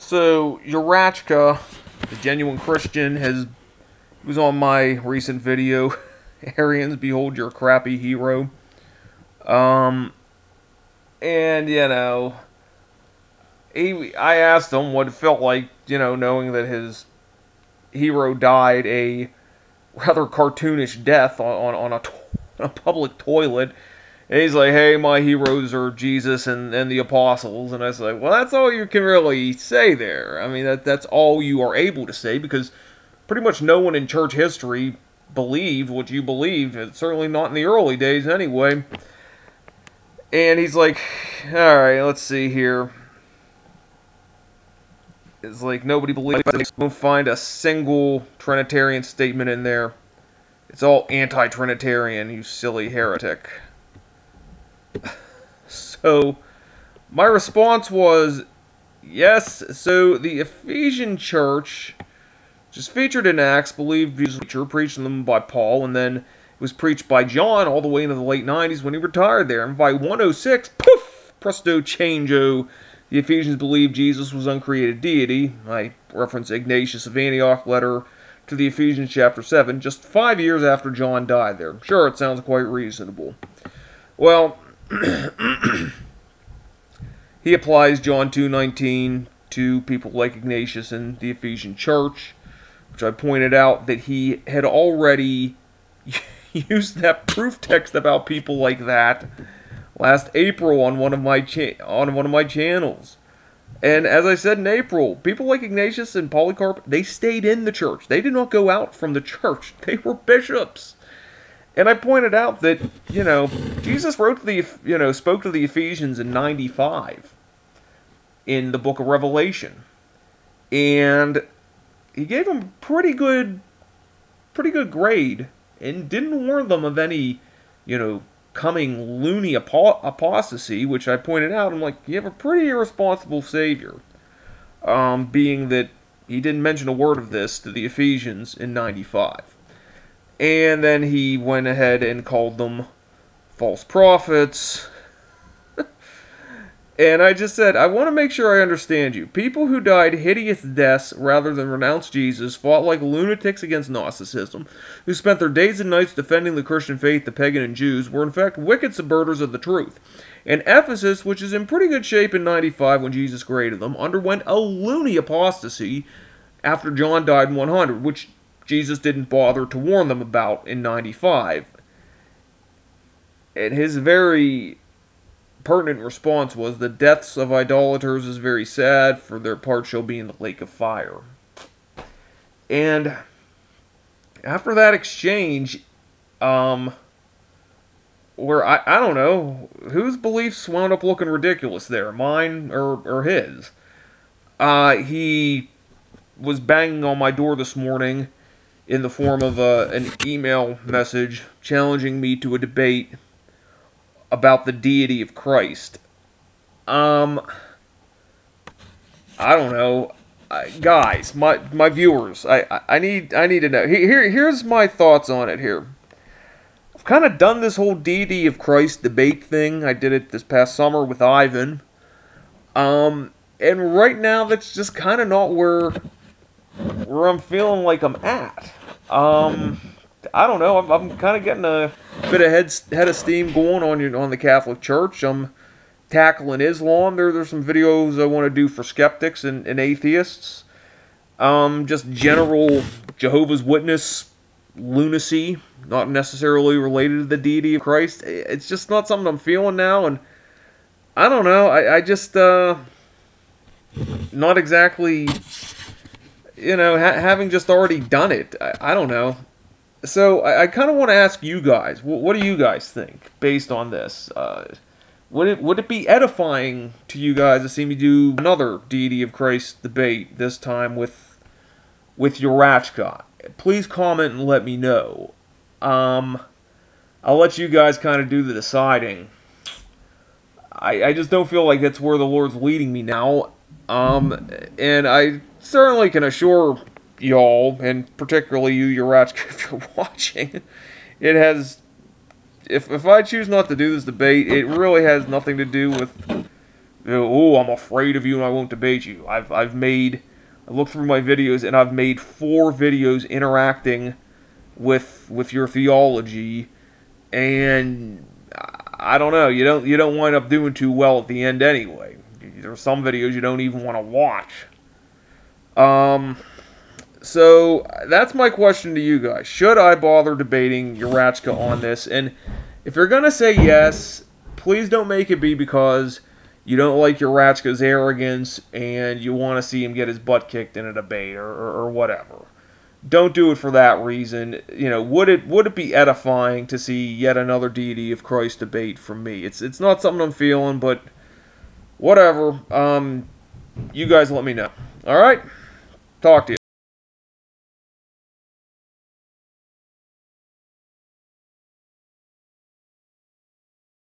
So, Yuratchka, the genuine Christian, was on my recent video, Arians, behold your crappy hero. And, I asked him what it felt like, knowing that his hero died a rather cartoonish death on a public toilet. And he's like, hey, my heroes are Jesus and the apostles. And I was like, well, that's all you can really say there. I mean, that's all you are able to say, because pretty much no one in church history believed what you believed. Certainly not in the early days anyway. And he's like, alright, let's see here. It's like nobody believes it. Don't find a single Trinitarian statement in there. It's all anti-Trinitarian, you silly heretic. So, my response was, yes, so the Ephesian church, which is featured in Acts, believed Jesus was preached to them by Paul, and then it was preached by John all the way into the late 90s when he retired there. And by 106, poof, presto changeo, the Ephesians believed Jesus was uncreated deity. I reference Ignatius of Antioch letter to the Ephesians chapter 7, just 5 years after John died there. Sure, it sounds quite reasonable. Well, he applies John 2:19 to people like Ignatius and the Ephesian church, which I pointed out that he had already used that proof text about people like that last April on one of my channels. And as I said in April, people like Ignatius and Polycarp, they stayed in the church. They did not go out from the church. They were bishops. And I pointed out that, Jesus spoke to the Ephesians in 95 in the book of Revelation. And he gave them pretty good grade and didn't warn them of any, coming loony apostasy, which I pointed out. I'm like, you have a pretty irresponsible savior. Being that he didn't mention a word of this to the Ephesians in 95. And then he went ahead and called them false prophets. And I just said, I want to make sure I understand you. People who died hideous deaths rather than renounce Jesus, fought like lunatics against Gnosticism, who spent their days and nights defending the Christian faith, the pagan and Jews, were in fact wicked subverters of the truth. And Ephesus, which is in pretty good shape in 95 when Jesus created them, underwent a loony apostasy after John died in 100, which Jesus didn't bother to warn them about in 95. And his very pertinent response was, the deaths of idolaters is very sad, for their part shall be in the lake of fire. And after that exchange, where I don't know, whose beliefs wound up looking ridiculous there, mine or his. He was banging on my door this morning in the form of an email message challenging me to a debate about the deity of Christ. I don't know, guys, my viewers, I need to know. Here's my thoughts on it here. I've kind of done this whole deity of Christ debate thing. I did it this past summer with Ivan. And right now that's just kind of not where I'm feeling like I'm at. I don't know. I'm kind of getting a bit of head of steam going on the Catholic Church. I'm tackling Islam. There's some videos I want to do for skeptics and atheists. Just general Jehovah's Witness lunacy, not necessarily related to the deity of Christ. It's just not something I'm feeling now, and I don't know. I just not exactly, having just already done it. I don't know. So, I kind of want to ask you guys, what do you guys think, based on this? Would it be edifying to you guys to see me do another Deity of Christ debate, this time with Yuratchka? Please comment and let me know. I'll let you guys kind of do the deciding. I just don't feel like that's where the Lord's leading me now. And I certainly can assure y'all, and particularly you, Yuratchka, if you're watching, it has, if I choose not to do this debate, it really has nothing to do with oh, I'm afraid of you and I won't debate you. I looked through my videos and I've made 4 videos interacting with your theology, and I don't know. You don't wind up doing too well at the end anyway. There's some videos you don't even want to watch. So that's my question to you guys. Should I bother debating Yuratchka on this? And if you're gonna say yes, please don't make it be because you don't like Yuratchka's arrogance and you want to see him get his butt kicked in a debate or whatever. Don't do it for that reason. Would it be edifying to see yet another deity of Christ debate from me? It's not something I'm feeling, but whatever. You guys let me know. All right, talk to you.